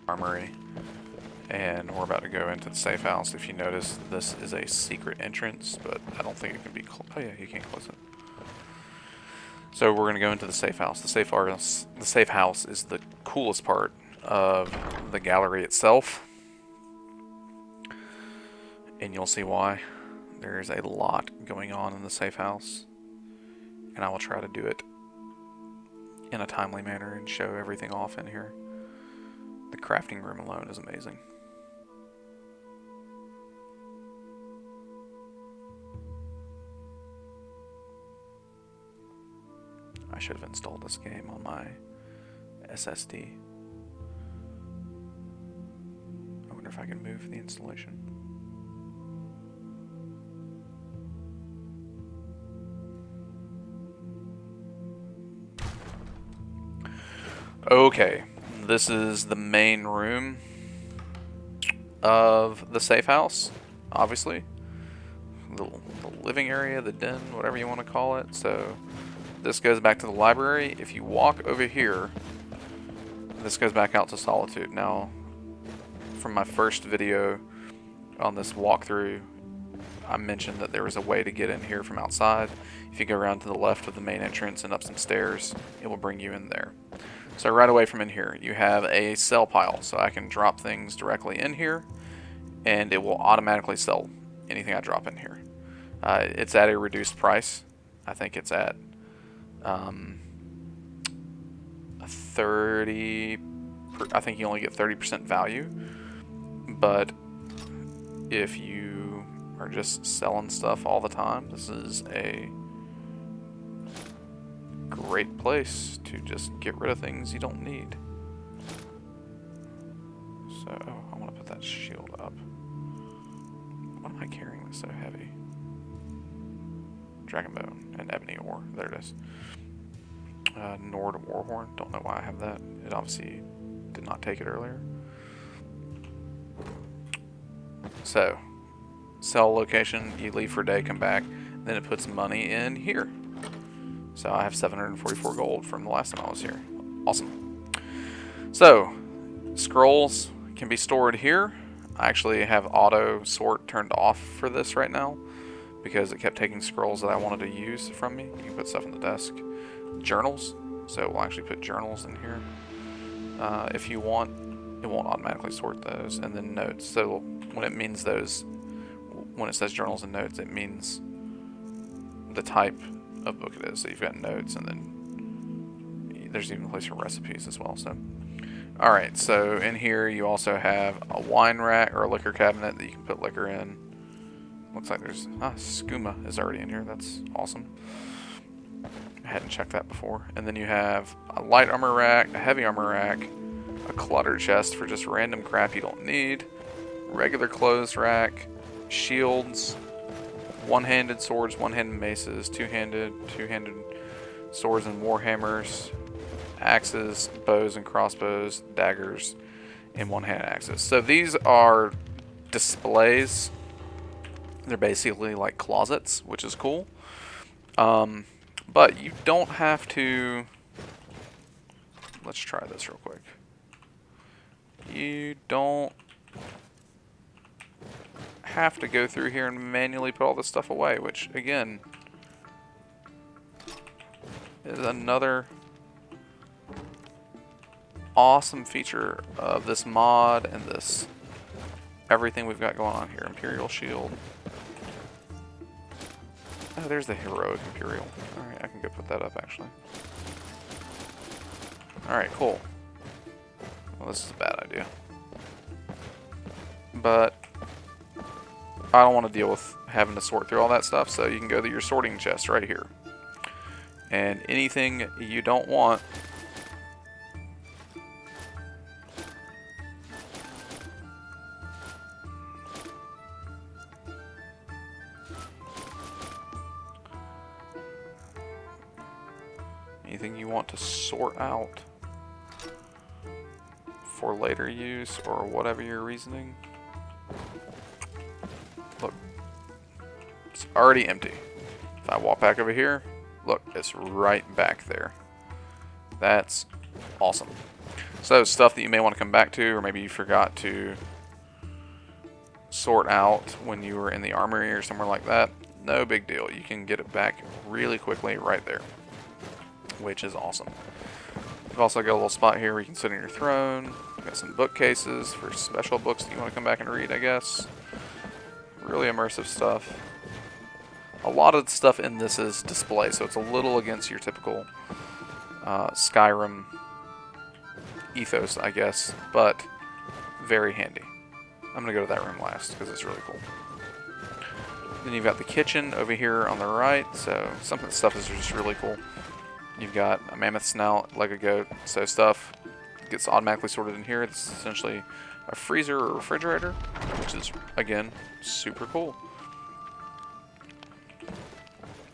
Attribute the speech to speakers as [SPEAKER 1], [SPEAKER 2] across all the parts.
[SPEAKER 1] armory, and we're about to go into the safe house. If you notice, this is a secret entrance, but I don't think it can be closed. Oh yeah, you can't close it. So we're going to go into the safe house. The safe house is the coolest part of the gallery itself, and you'll see why. There's a lot going on in the safe house, and I will try to do it in a timely manner and show everything off in here. The crafting room alone is amazing. I should have installed this game on my SSD. I wonder if I can move the installation. Okay, this is the main room of the safe house, obviously. The living area, the den, whatever you want to call it. So this goes back to the library. If you walk over here, this goes back out to Solitude. Now, from my first video on this walkthrough, I mentioned that there was a way to get in here from outside. If you go around to the left of the main entrance and up some stairs, it will bring you in there. So right away from in here, you have a sell pile. So I can drop things directly in here, and it will automatically sell anything I drop in here. It's at a reduced price. I think it's at 30. I think you only get 30% value. But if you are just selling stuff all the time, this is a great place to just get rid of things you don't need. So, I want to put that shield up. Why am I carrying this so heavy? Dragonbone and ebony ore. There it is. Nord Warhorn. Don't know why I have that. It obviously did not take it earlier. So, sell location, you leave for a day, come back, then it puts money in here. So I have 744 gold from the last time I was here. Awesome. So, scrolls can be stored here. I actually have auto sort turned off for this right now because it kept taking scrolls that I wanted to use from me. You can put stuff on the desk. Journals. So we'll actually put journals in here. If you want, it won't automatically sort those. And then notes. So when it means those, when it says journals and notes, it means the type of book it is. So you've got notes, and then there's even a place for recipes as well. So, all right. So in here you also have a wine rack or a liquor cabinet that you can put liquor in. Looks like there's skooma is already in here. That's awesome. I hadn't checked that before. And then you have a light armor rack, a heavy armor rack, a clutter chest for just random crap you don't need, regular clothes rack, shields, one-handed swords, one-handed maces, two-handed swords and warhammers, axes, bows and crossbows, daggers, and one-handed axes. So these are displays. They're basically like closets, which is cool. But you don't have to... Let's try this real quick. You don't have to go through here and manually put all this stuff away, which, again, is another awesome feature of this mod and this everything we've got going on here. Imperial Shield. Oh, there's the heroic Imperial. Alright, I can go put that up, actually. Alright, cool. Well, this is a bad idea. But I don't want to deal with having to sort through all that stuff, so you can go to your sorting chest right here. And anything you don't want, to sort out for later use or whatever your reasoning. Look, it's already empty. If I walk back over here, look, it's right back there. That's awesome. So stuff that you may want to come back to, or maybe you forgot to sort out when you were in the armory or somewhere like that, no big deal. You can get it back really quickly right there, which is awesome. You've also got a little spot here where you can sit on your throne. You've got some bookcases for special books that you want to come back and read, I guess. Really immersive stuff. A lot of the stuff in this is display, so it's a little against your typical Skyrim ethos, I guess, but very handy. I'm going to go to that room last because it's really cool. Then you've got the kitchen over here on the right, so some of the stuff is just really cool. You've got a mammoth snout, like a goat, so stuff gets automatically sorted in here. It's essentially a freezer or refrigerator, which is, again, super cool.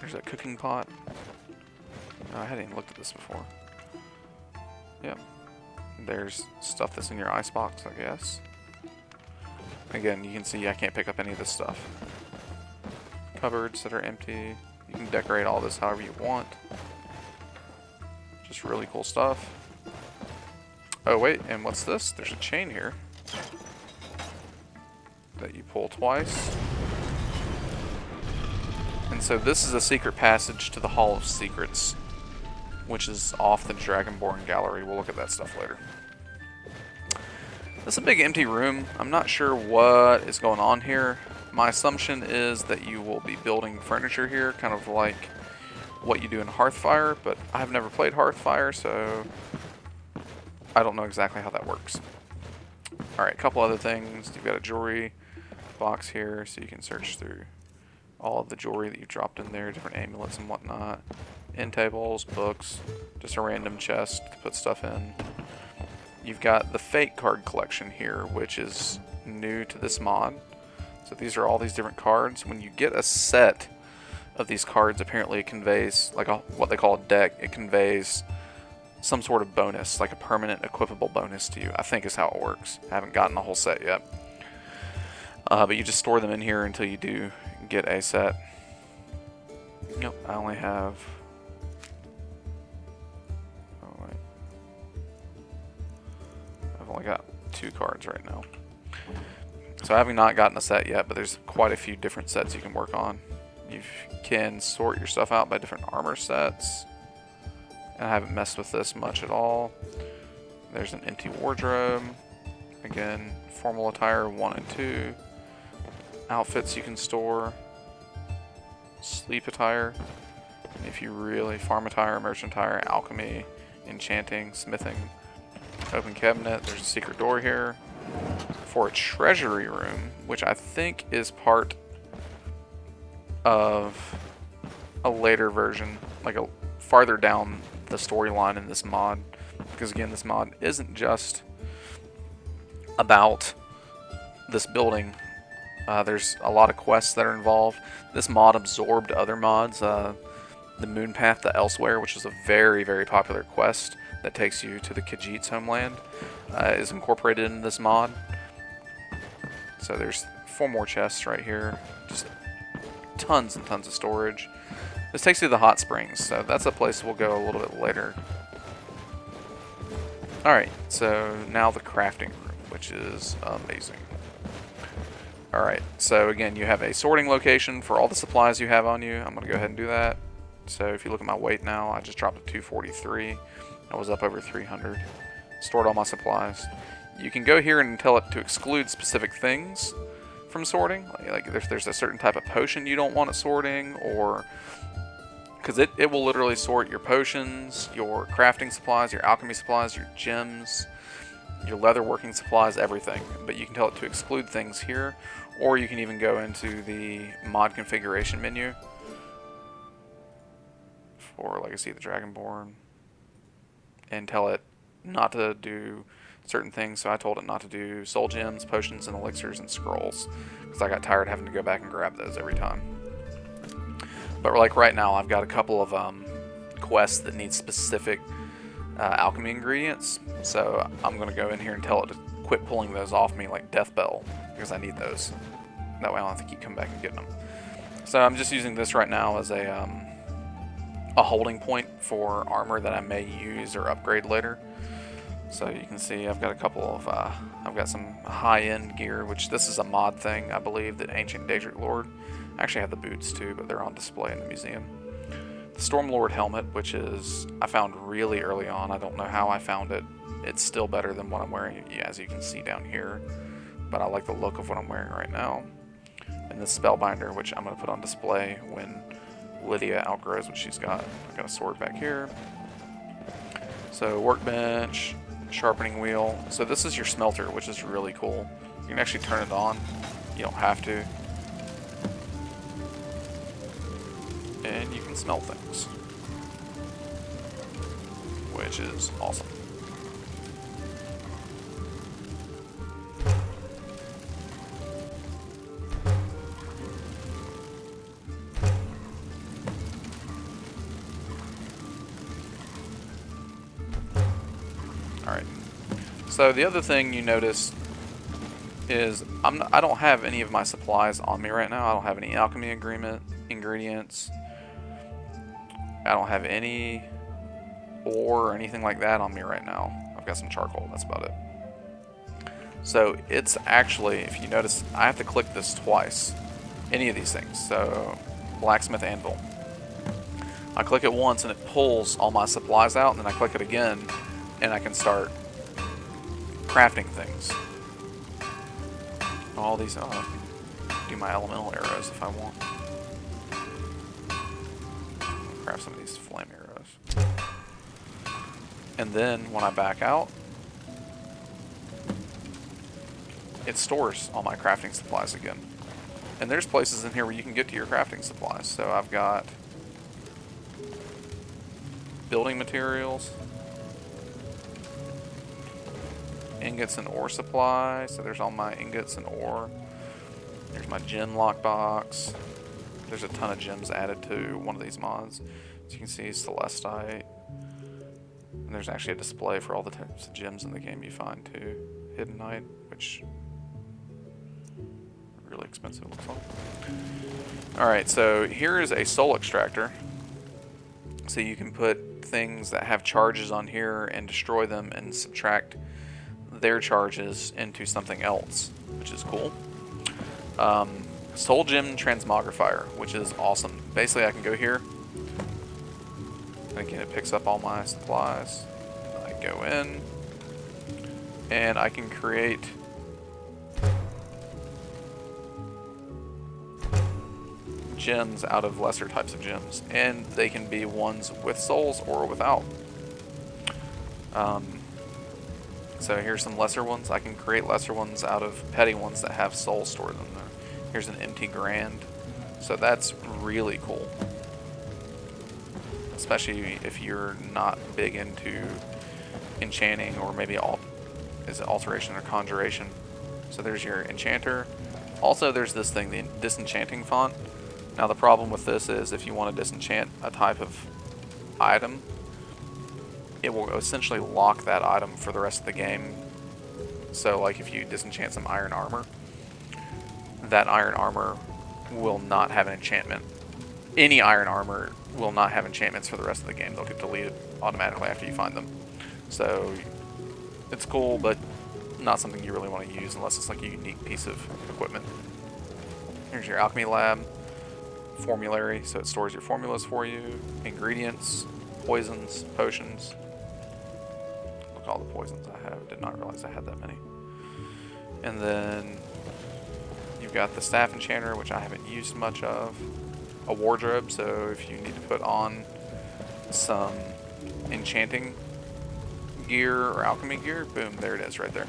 [SPEAKER 1] There's a cooking pot. Oh, I hadn't even looked at this before. Yep. There's stuff that's in your icebox, I guess. Again, you can see I can't pick up any of this stuff. Cupboards that are empty. You can decorate all this however you want. Just really cool stuff. Oh wait, and what's this? There's a chain here that you pull twice. And so this is a secret passage to the Hall of Secrets, which is off the Dragonborn gallery. We'll look at that stuff later. This is a big empty room. I'm not sure what is going on here. My assumption is that you will be building furniture here, kind of like what you do in Hearthfire, but I've never played Hearthfire, so I don't know exactly how that works. Alright, a couple other things. You've got a jewelry box here, so you can search through all of the jewelry that you dropped in there, different amulets and whatnot. End tables, books, just a random chest to put stuff in. You've got the Fate card collection here, which is new to this mod. So these are all these different cards. When you get a set of these cards, apparently it conveys, like what they call a deck, it conveys some sort of bonus, like a permanent equipable bonus to you, I think is how it works. I haven't gotten the whole set yet. But you just store them in here until you do get a set. Nope, I only have... Oh, wait. I've only got 2 cards right now. So I haven't not gotten a set yet, but there's quite a few different sets you can work on. You can sort your stuff out by different armor sets. And I haven't messed with this much at all. There's an empty wardrobe. Again, formal attire 1 and 2. Outfits you can store. Sleep attire. And if you really farm attire, merchant attire, alchemy, enchanting, smithing. Open cabinet. There's a secret door here for a treasury room, which I think is part of a later version, like a farther down the storyline in this mod, because again, this mod isn't just about this building. There's a lot of quests that are involved. This mod absorbed other mods. The Moon Path to Elsewhere, which is a very, very popular quest that takes you to the Khajiit's homeland, is incorporated in this mod. So there's 4 more chests right here. Just tons and tons of storage. This takes you to the hot springs, so that's a place we'll go a little bit later. Alright, so now the crafting room, which is amazing. Alright, so again, you have a sorting location for all the supplies you have on you. I'm going to go ahead and do that. So if you look at my weight now, I just dropped to 243. I was up over 300. Stored all my supplies. You can go here and tell it to exclude specific things from sorting. Like if there's a certain type of potion you don't want it sorting, or... because it will literally sort your potions, your crafting supplies, your alchemy supplies, your gems, your leatherworking supplies, everything. But you can tell it to exclude things here, or you can even go into the mod configuration menu for Legacy of the Dragonborn and tell it not to do certain things. So I told it not to do soul gems, potions, and elixirs, and scrolls, because I got tired having to go back and grab those every time. But like right now, I've got a couple of quests that need specific alchemy ingredients. So I'm going to go in here and tell it to quit pulling those off me, like Death Bell, because I need those. That way I don't have to keep coming back and getting them. So I'm just using this right now as a holding point for armor that I may use or upgrade later. So you can see I've got a couple of, I've got some high-end gear, which this is a mod thing, I believe, that Ancient Daedric Lord. I actually have the boots too, but they're on display in the museum. The Stormlord helmet, which is, I found really early on. I don't know how I found it. It's still better than what I'm wearing, as you can see down here. But I like the look of what I'm wearing right now. And this Spellbinder, which I'm going to put on display when Lydia outgrows what she's got. I've got a sword back here. So workbench, sharpening wheel. So this is your smelter, which is really cool. You can actually turn it on. You don't have to. And you can smell things, which is awesome. Alright, so the other thing you notice is I don't have any of my supplies on me right now. I don't have any alchemy ingredients. I don't have any ore or anything like that on me right now. I've got some charcoal, that's about it. So it's actually, if you notice, I have to click this twice. Any of these things. So blacksmith anvil. I click it once and it pulls all my supplies out, and then I click it again and I can start crafting things. All these, do my elemental arrows if I want. Craft some of these flame arrows. And then when I back out, it stores all my crafting supplies again. And there's places in here where you can get to your crafting supplies. So I've got building materials, ingots and ore supply. So there's all my ingots and ore. There's my gem lockbox. There's a ton of gems added to one of these mods. As you can see, Celestite. And there's actually a display for all the types of gems in the game you find too. Hidden Knight, which really expensive looks like. Alright, so here is a soul extractor. So you can put things that have charges on here and destroy them and subtract their charges into something else, which is cool. Soul Gem Transmogrifier, which is awesome. Basically, I can go here. Again, it picks up all my supplies. I go in, and I can create gems out of lesser types of gems, and they can be ones with souls or without. So here's some lesser ones. I can create lesser ones out of petty ones that have soul stored in them. Here's an empty grand. So that's really cool. Especially if you're not big into enchanting, or maybe is it alteration or conjuration. So there's your enchanter. Also there's this thing, the disenchanting font. Now the problem with this is if you want to disenchant a type of item, it will essentially lock that item for the rest of the game. So like if you disenchant some iron armor, that iron armor will not have an enchantment. Any iron armor will not have enchantments for the rest of the game. They'll get deleted automatically after you find them. So it's cool, but not something you really want to use unless it's like a unique piece of equipment. Here's your alchemy lab. Formulary, so it stores your formulas for you. Ingredients, poisons, potions. Look at all the poisons I have. Did not realize I had that many. And then you've got the staff enchanter, which I haven't used much of. A wardrobe, so if you need to put on some enchanting gear or alchemy gear, boom, there it is right there.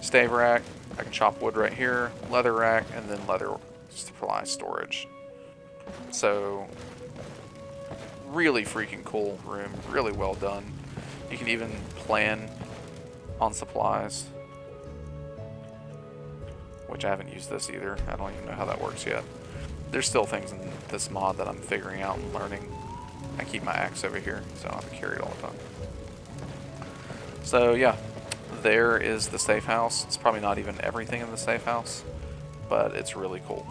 [SPEAKER 1] Stave rack, I can chop wood right here. Leather rack, and then leather supply storage. So really freaking cool room, really well done. You can even plan on supplies, which I haven't used this either. I don't even know how that works yet. There's still things in this mod that I'm figuring out and learning. I keep my axe over here, so I don't have to carry it all the time. So yeah, there is the safe house. It's probably not even everything in the safe house, but it's really cool.